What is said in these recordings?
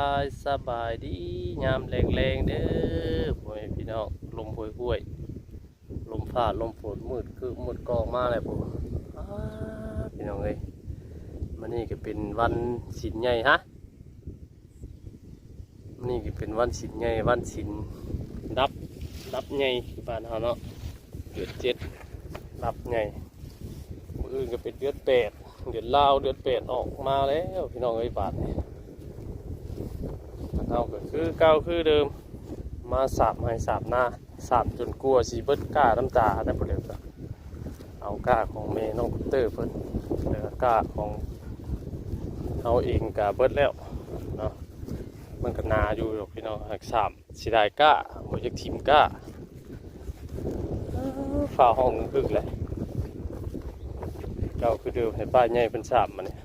ายสบายดียามแรงๆเด้อพ่อแม่พี่น้องลมห่วยๆลมฟ้าลมฝนมืดคือมืดกองมาแล้วผมพี่น้องเอ้ยมันนี่ก็เป็นวันศีลใหญ่ฮะมันนี่ก็เป็นวันศีลใหญ่วันศีลดับใหญ่บ้านเฮาเนาะเดือน7ดับใหญ่มื้ออื่นก็เป็นเดือน8เดือนลาวเดือน8ออกมาแล้วพี่น้องเอ้ยบาดนี้เอาก็คือเก่าคือเดิมมาสาบให้สาบหน้าสาบจนกลัวสีเบิดก้าน้ำตาได้ผลเดียวกันเอาก้าของเมน้องเตอร์เพิ่นแล้วก็ก้าของเอาเองกาเบิดแล้วเนาะมันก็นาอยู่พี่น้องหักสามสีได้ก้าบ่อยากทิมก้าฝ่าห้องคึกเลยเก่าคือเดิมให้ป้าใหญ่เป็นสาบมาเนี่ย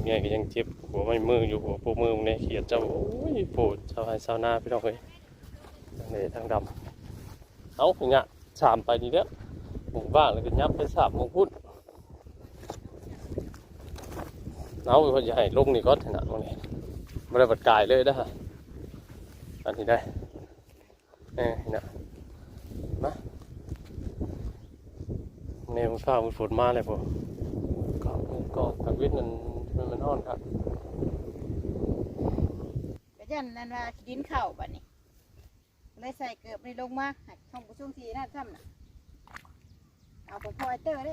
ใหญ่ก็ยังเจ็บหัวไม่มืออยู่หัวปูมือเนี่ยเขียดเจ้าโอ้ยโผล่ชาวไร่ชาวนาพี่น้องเฮ้ยทางดำเอาอย่างเงี้ยสามไปนี่เด้อหมู่บ้านเลยก็ยับไปสามหมู่พุทธเอาไปคนใหญ่ลงนี่ก็ถนัดตรงนี้ไม่ได้บัดกายเลยนะฮะอันนี้ได้เนี่ยมาเนี่ยมันฟ้ามันฝนมาเลยผมก็ทางวิทย์มันอ่อนครับก็ยันนั่นว่าดินเข่าบัดนี้เลยใส่เกือบในลงมาหักช่องกระช่วงทีน่าซ้ำน่ะเอาไปพอยเตอร์ได้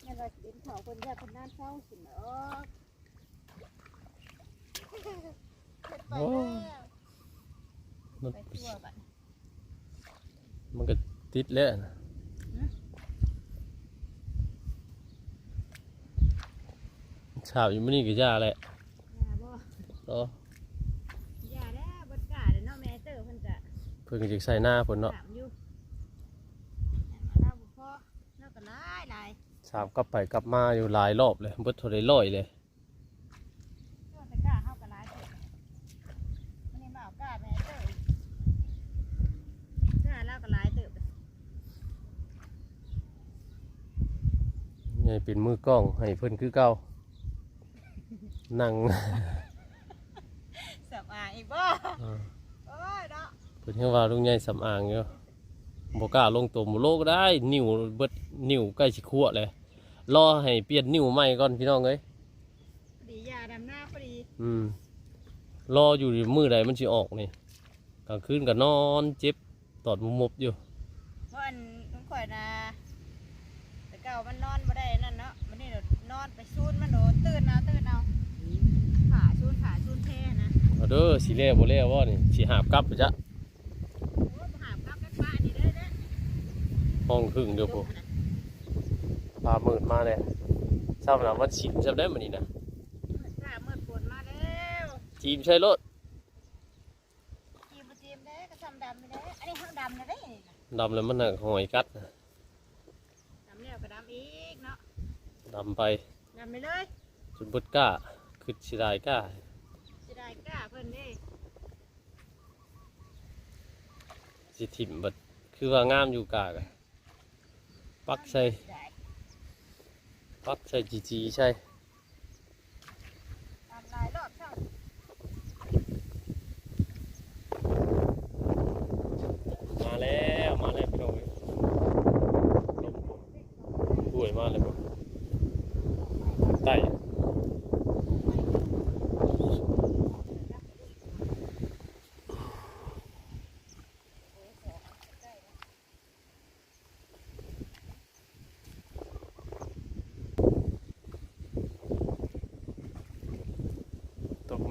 ยันว่าดินเข่าคนแยกคนน้ำเศร้าสิเนาะไปแล้วไปทั่วบัดมันก็ติดแล้วนะชาวอยู่มันนี่ก็ยาแหละยาแล้วบดกาเดี๋ยวน้องแม่เตอร์เพิ่นจะจะใส่หน้าผลเนาะสามกลับไปกลับมาอยู่หลายรอบเลยเบิดเท่าไรร้อยเลยนี่เป็นมือกล้องให้เพิ่นคือเก่านั่งสำอางอีกบ่โอ้ยเนาะเพิ่นเรียกว่าลุงใหญ่สำอางอยู่บ่กล้าลงตัวบ่โลก็ได้นิ้วเบิดนิ้วใกล้สิคั่วเลยรอให้เปลี่ยนนิ้วใหม่ก่อนพี่น้องเอ้ยพอดียาดำหน้าพอดีรออยู่มือใดมันสิออกนี่กลางคืนก็นอนเจ็บตอดมุบอยู่เพราะอันต้องข่อยนะแต่เก่ามันนอนบ่ได้นั่นเนาะมันนี่นอนไปซูนมันโดนตื่นเอาขาซูนแท้นะเอาเด้อสิเล่บ่เล่บ่นี่สิหาบกลับไปจ้ะหาบกลับป้านี่เด้อห้องครึ่งเดี๋ยวผมพามืดมาเลยทราบนะว่าชิมจำได้มั้ยนี่นะมืดฝนมาแล้วจีมใช่รถจีมได้ก็ทำดำไม่ได้อันนี้ห้องดำนะได้ดำแล้วมันน่ะหอยกัดดำแล้วก็ดำอีกเนาะดำไปเลยจนบดก้าคือสิได้ก้าเพิ่นนี่สิถิ่มบัดคือว่างามอยู่กากปักใส่จีใช่หลายรอบช่างมาแล้วพี่น้องลมป่วยมากเลยผมไต่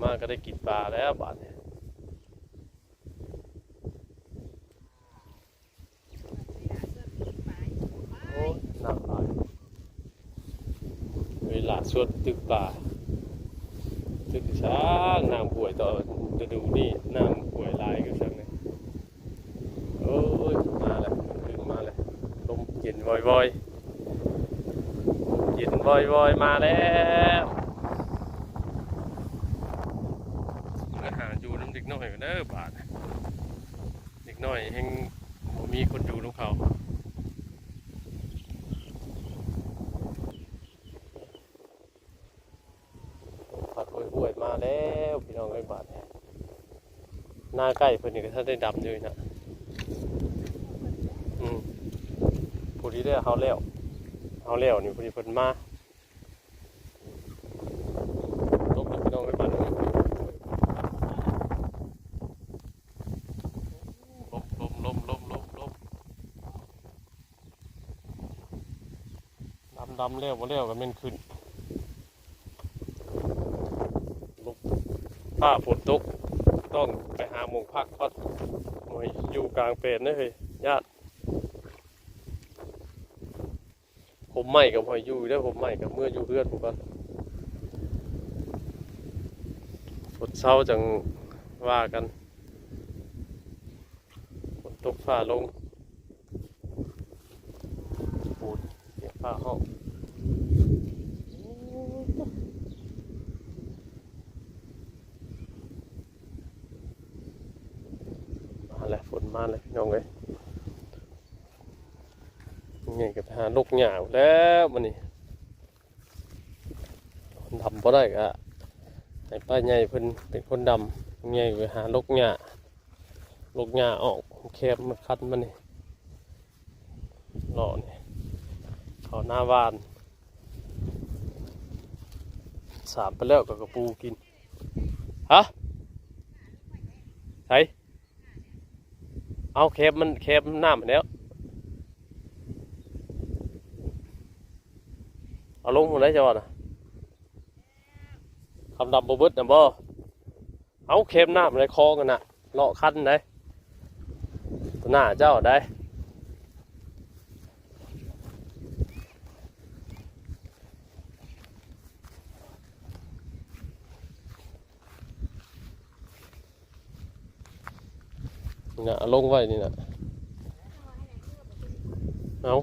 มาก็ได้กินปลาแล้วบาดเนี่ยโอ้น้ำปลาเวลาสวดตึกปลาตึกช้างน้ำป่วยต่อจะดูนี่น้ำป่วยลายก็ช่างเลยโอ้ยมาแล้วถึงมาแล้วลมเย็นวอยมาแล้วอยู่น้ำเด็กน้อยกันเด้อบาดเด็กน้อยเฮงมีคนอยู่น้องเขา ม หน้าใกล้เพิ่นนี่ก็ถ้าได้ดำอยู่นะผู้ที่ได้เขาแล้วนี่ผู้ที่เพิ่นมาตกพี่น้องไปบ้านนู้นลมดำเร็วบ่เร็วก็แม่นขึ้นลมฟ้าฝนตกต้องไปหาหมองพักก่อนโอ้ยอยู่กลางเปรตนะเฮ้ยญาติผมใหม่กับหอยอยู่ได้ผมใหม่กับเมื่ออยู่เพื่อนผมก่อนฝนเช้าจังว่ากันฝนตกฟ้าลงปูดเสียงฟ้าห้องมาแล้วฝนมาเลยน้องเอ้ยไงกับหาลูกหยาแล้วมันนี่คนดำพอได้กะให้ป้าใหญ่เพิ่นเป็นคนดำไงไปหาลูกหยาออกแคบมาคัดมันนี่หล่อนี่เขาหน้าบ้านสามไปแล้วกับกระปูกินฮะใช่เอาแคบน้ำแล้วเอาลงหมดเลยจ้ะนะคำดำบบึดนะบ่เอาเค็มน้ำในคอกันนะเลาะคันได้ตัวหน้าเจ้าได้นี่นะเอาลงไว้นี่นะเอา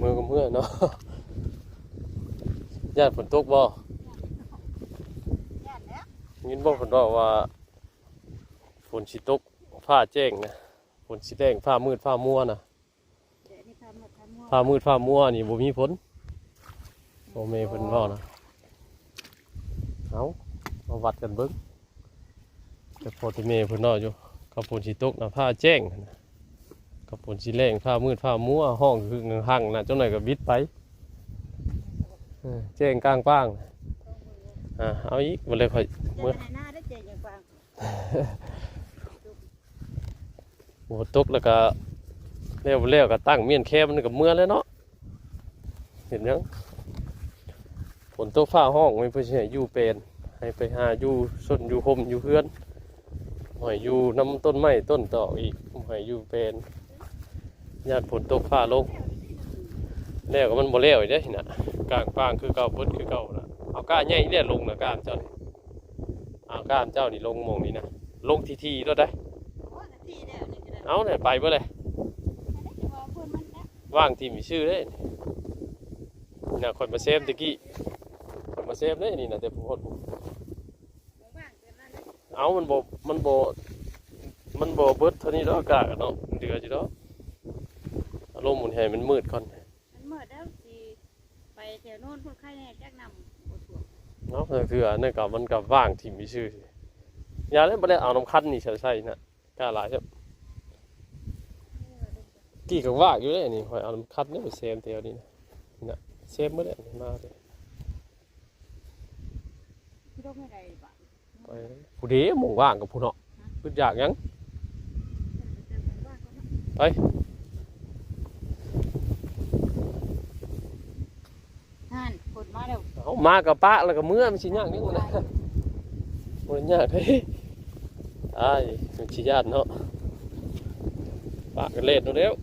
มือกับเมื่อเนาะญาติฝนตกบ่ยินบอกฝนบอกว่าฝนสิตกฟ้าแจ้งนะฝนสิแดงฟ้ามืดฟ้ามัวนะฟ้ามืดฟ้ามัวนี่บ่มีฝนโอเมเพิ่นว่านะเอามาวัดกันเบิ่งแต่พอที่เมเพิ่นว่าอยู่กับฝนสิตกนะฟ้าแจ้งนะกับฝนสิแรงฟ้ามืดฟ้ามัวห้องคือหังนะจังหน่อยก็บิดไปแจ้งกลางป้างเอาอีกมาเลยค่อยเมื่อหัวตกแล้วก็เลี้ยวก็ตั้งเมียนแคบมันกับเมื่อแล้วเนาะเห็นยังฝนตกฟ้าห้องไม่เพื่อให้อยู่เป็นให้ไปหาอยู่ส้นอยู่ห่มอยู่เพื่อนหอยอยู่น้ำต้นไม้ต้นต่ออีกหอยอยู่เป็นญาติฝนตกฟ้าลงแล้วก็มันบ่เลี้ยวอีกเด้นะกลางป้างคือเก่าพุทธคือเก่านะเอาก้าใหญ่เนี่ยลงนะก้ามเจ้านี่เอาก้ามเจ้านี่ลงมองนี่นะลงทีแล้วได้เอาเนี่ยไปเมื่อไรว่างทีมีชื่อได้นี่นะคนมาเซฟตะกี้คนมาเซฟได้นี่นะแต่ผมโคตรเอามันโบเบิดเท่านี้แล้วอากาศเนาะเดือดอยู่แล้วอารมณ์มันให้มันมืดก่อนมันมืดแล้วสิไปแถวโน้นพวกใครเนี่ยแจ้งนำเนาะคืออันนั้นกับมันกับว่างทีมีชื่อยาเล่นไม่ได้เอาน้ำคั้นนี่ใส่นะกล้าหลายใช่กี่กับว่างอยู่เลยนี่คอยเอาน้ำคั้นนี่ไปเซมเตียวนี่นะเซมไม่ได้มาเลยไปผู้เดียวมองว่างกับผู้เนาะพึ่งอยากยังไปนั่นฝนมาแล้วเอามากับป้าแล้วกับเมื่อมันชิ้นยากนี่มันนะมันยากเฮ้ยไอ้มันชิ้นยากเนาะป้ากันเล่นนู่นแล้ว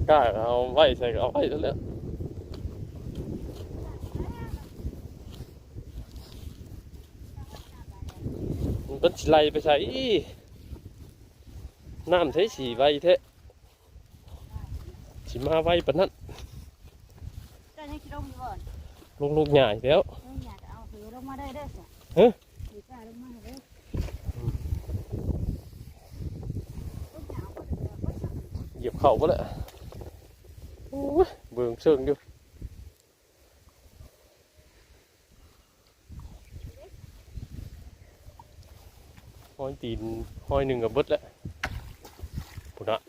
กล้าเอาไว้ใส่เอาไว้แล้วมันเป็นไหลไปใส่น้ำใช้สีไว้เทะสีมาไว้ปะนั้นลงใหญ่แล้วเฮ้ยเหยียบเข่าไปแล้วเบิ่งเชิงอยู่ ห้อยตีนห้อยหนึ่งกับเบิดแล้วปุ่นอะ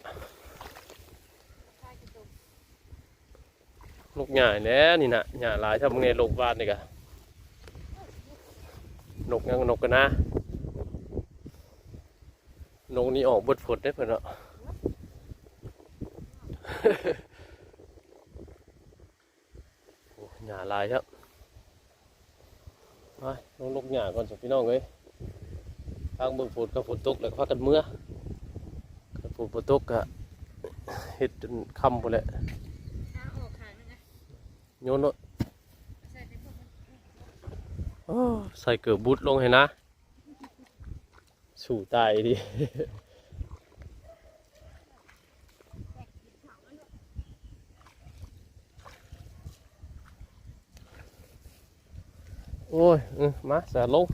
ลูกใหญ่แน่นี่นะใหญ่หลายถ้ามึงในโลกบ้านนี่กะนกยังนกกันนะนกนี่ออกเบิดฝนได้เพื่อนเนาะ โอ้หญ้าหลายครับไปลงนกหญ้าก่อนสิพี่น้องเอ้ยทางเบิ่งฝนกับฝนตกแล้วก็พากันเมื่อกับฝนตกกะเฮ็ดจนค่ำหมดแหละ เอาออกขางนึงนะ โยนเนาะ ใส่ไปพวกมัน อ้อใส่เกือบบุดลงให้นะสู่ตายดิ โอ้ยมาสาลง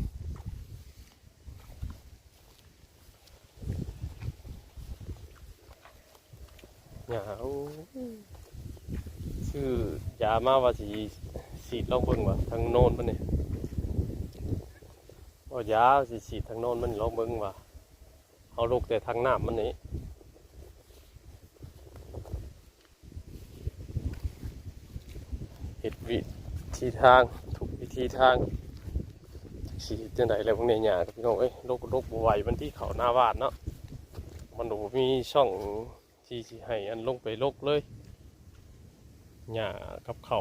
หยาวชื่อยามาว่าสีสีดลองเบิ่งว่าทางโน้นมันนี่ว่ายาสีสีดทางโน้นมันลองเบิ่งว่าเอาลูกแต่ทางน้ำมันนี่เห็ดวิธีทางถูกวิธีทางสีจังไดอะไรพวกนี้หยาพี่น้องเอ้ยโรคบ่ไหวมันที่เขาหน้าบ้านเนาะมันดูมีช่องที่ให้อันลงไปลกเลยหญ้ากับเขา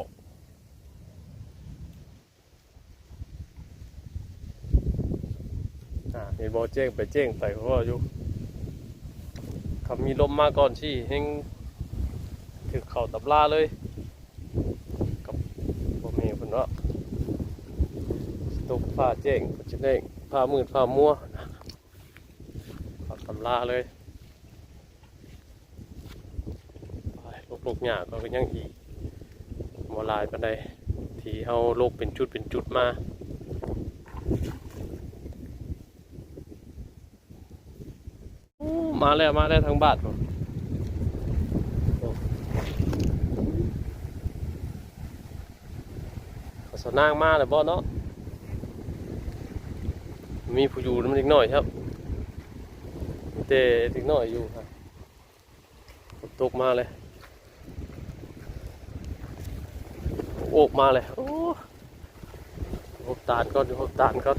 มีบอแจ้งไปแจ้งไปเพราะว่าอยู่เขามีลมมาก่อนที่เฮงถึงเขาตับลาเลยกับพ่อแม่เพิ่นเนาะตกผ้าแจ้งจะได้ผ้ามืดผ้ามัวเขาตับลาเลยลูกหญ้าก็ยังอีกบ่หลายปานใดที่เฮาโลกเป็นจุดมามาแล้วทางบ้านผมสนางมาแล้วบ่เนาะมีผู้อยู่มันอีกหน่อยครับแต่อีกหน่อยอยู่ครับตกมาเลยโอกมาเลยโอ้โหตาลก็ดูตาลก็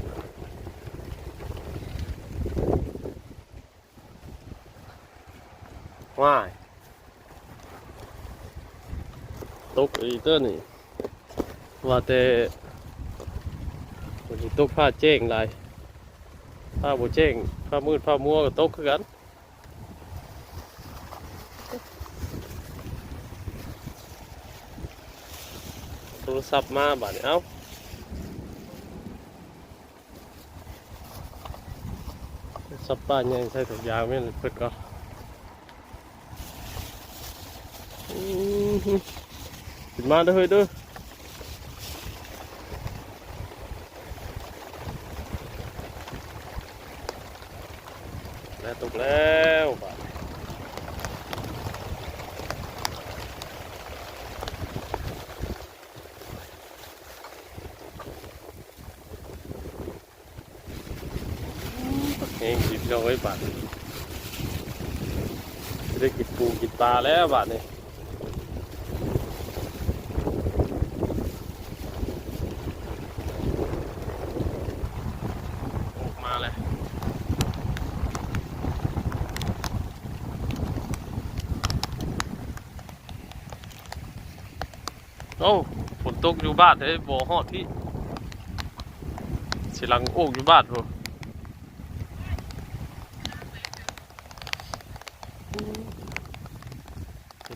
ว้ายตกอีเตอร์นี่ว่าแต่วันนี้ตกผ้าเจ้งไรผ้าโบเจ้งผ้ามืดผ้ามัวก็ตกคือกันโทรศัพท์มาบาดนี้เอ้าสับป้านยังใช้ถุงยางไม่เปิดก็ขึ้นมาเด้อเฮ้ยเด้อแล้วตกแล้วบาดเองสิเราไว้บาดจะได้กินปูกินปลาแล้วบาดนี่ออกมาเลยโอ้ฝนตกอยู่บ้านเลยบ่ฮอดพี่สิหลังโอกอยู่บ้านบ่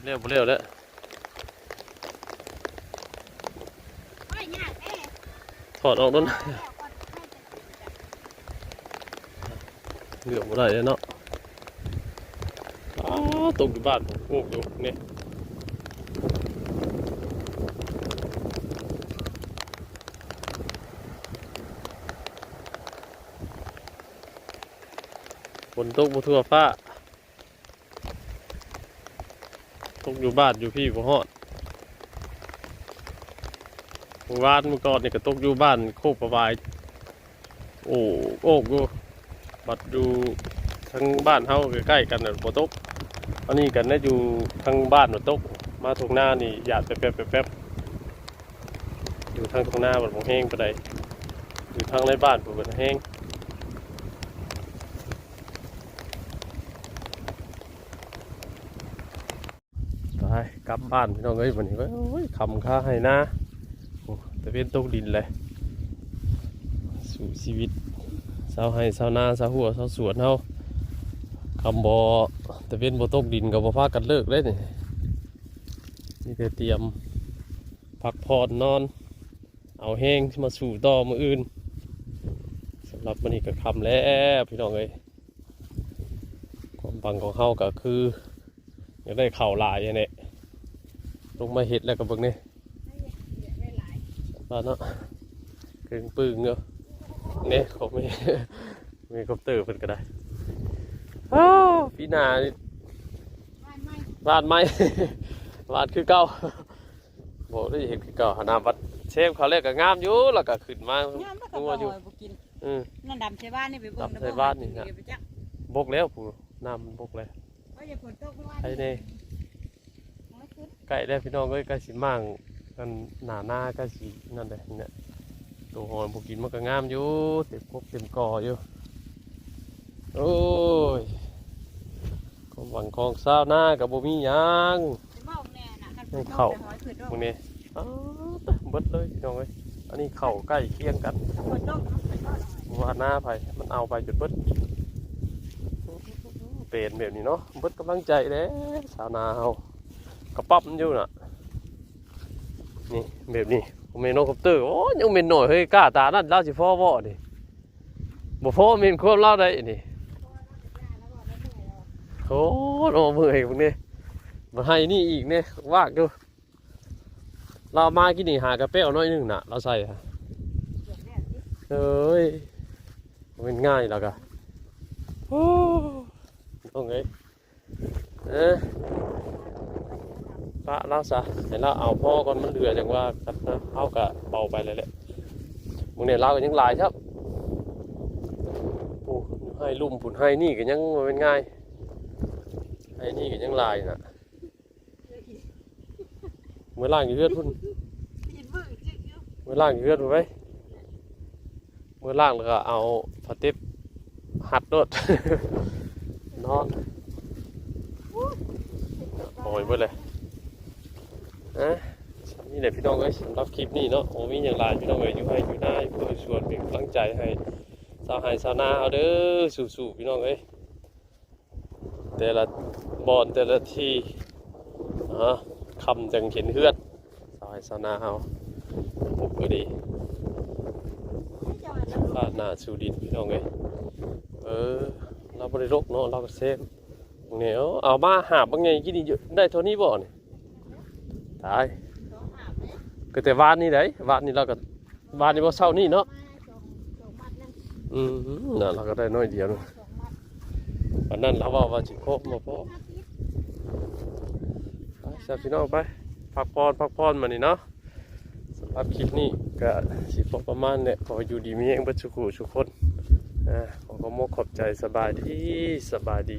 เร็วเร็วแล้ว โอ้ยยากแน่ ถอดออกนั่นเหลือบ่ได้เลยเนาะตกอยู่บ้านผมโอ้ยนี่ฝนตกบ่ทั่วฟ้าตกอยู่บ้านอยู่พี่บ่ฮอดเมื่อวานเมื่อก่อนนี่ก็ตกอยู่บ้านโคกประวายโอ้โอ้กู บัดอยู่ทั้งบ้านเฮาใกล้ๆกันน่ะบ่ตกอันนี้กันน่ะอยู่ทางบ้านบ่ตกมาทุ่งนานี่หยาดแป๊บๆอยู่ทางทุ่งนาบ่แห้งปานใดอยู่ทางในบ้านบ่แห้งไปกลับบ้านพี่น้องเอ้ยวันนี้โอ้ยคำค่าให้นะโอ้แต่เป็นตกดินเลยสู่ชีวิตชาวไร่ชาวนาชาวหัวชาวสวนเฮาคำบ่แต่เป็นบ่ตกดินก็บ่พากันเลิกเลยนี่แต่เตรียมพักผ่อนนอนเอาแห้งมาสู่ต่อมื้ออื่นสำหรับวันนี้ก็ค่ำแล้วพี่น้องเอ้ยความปังของเฮาก็คืออยากได้ข้าวหลายอย่างนี้ลงมาเห็ดแล้วกับเบิ่งนี่บ้านเนาะเก่งปึ้งเนาะเนี่ยเขามีคอปเตอร์เพิ่นก็ได้ปีหน้านี่วาดไหม วาดคือเก่าบอกได้เห็นคือเก่าหน้าวัดเชฟเขาเรียกก็งามอยู่แล้วก็ขึ้นมางัวอยู่นั่นดำใส่บ้านนี่ไปเบิ่ง ดำใส่บ้านนี่นะบกแล้วผู้น้ำมันบกแล้วไอ้เนี่ยไก่ได้พี่น้องก็ใกล้สิมั่งกันหน้าก็สินั่นเลยเนี่ยตัวหอยพวกกินมันก็งามอยู่เต็มกบเต็มกออยู่โอ้ยของหวังของเศร้าหน้ากับบ่มีหยังเข่าพวกนี้เบิดเลยพี่น้องเอ้ยอันนี้เข่าใกล้เคียงกันว่าหน้าไผมันเอาไปจุดเบิดเป็นแบบนี้เนาะเบิดกำลังใจเด้สาวนาเฮากระปั๊บอยู่น่ะนี่แบบนี้ผมเมนคอปเตอร์โอ้ยังเมนหน่อยเฮ้ยกล้าตานั่นเล่าสิพ่อบ่ดิบ่พ่อเมนควบเล่าได้นี่โอ้โหเมื่อยพวกนี้มาให้นี่อีกเนี่ยว่างดูเรามากินนี่หากระเป๋าน้อยนึงน่ะเราใส่เอ้ยมันง่ายแล้วกันโอ้ต้องไงปะเล่าซะเห็นแล้วเอาพ่อก่อนมันเดือดจังว่ากันนะเอากะเบาไปเลยแหละมึงเนี่ยเล่ากันยังหลายครับโอ้ให้ลุ่มผุนให้นี่กันยังเป็นง่ายให้นี่กันยังลายน่ะเมื่อล่างอยู่เลือดพุ่นเมื่อล่างอยู่เลือดพุ่นไว้เมื่อล่างแล้วก็เอาผ้าเต็บหัดโดด นอนโอ้ยเบื่อเลยนี่แหละพี่น้องเอ้ยสำหรับคลิปนี้เนาะโอ้มีอย่างไรพี่น้องเอ้ยอยู่ให้อยู่ได้เพื่อชวนเป็นกำลังใจให้ชาวไร่ชาวนาเอาเด้อสู้ๆพี่น้องเอ้ยแต่ละบอนแต่ละทีคำจังเห็นเฮือดชาวไร่ชาวนาเอาปุ๊บก็ดีฟาดหน้าสู่ดินพี่น้องเอ้ยเราบริโภคเนาะเราก็เซฟเนี่ยเอามาหาบางไงกินได้เท่านี้บ่เนี่ยตายก็แต่วานนี่ได้วานนี่เราก็วานนี่ว่าเศร้านี่เนาะน่ะเราก็ได้น้อยเดียวนะวันนั้นเราว่าจิโคมาพอไปพี่น้องไปพักผ่อนมานี่เนาะสำหรับคลิปนี้ก็สิพอประมาณเนี่ยขออยู่ดีมีเองเบิดสุขุทุกคนขอขอบใจสบายดี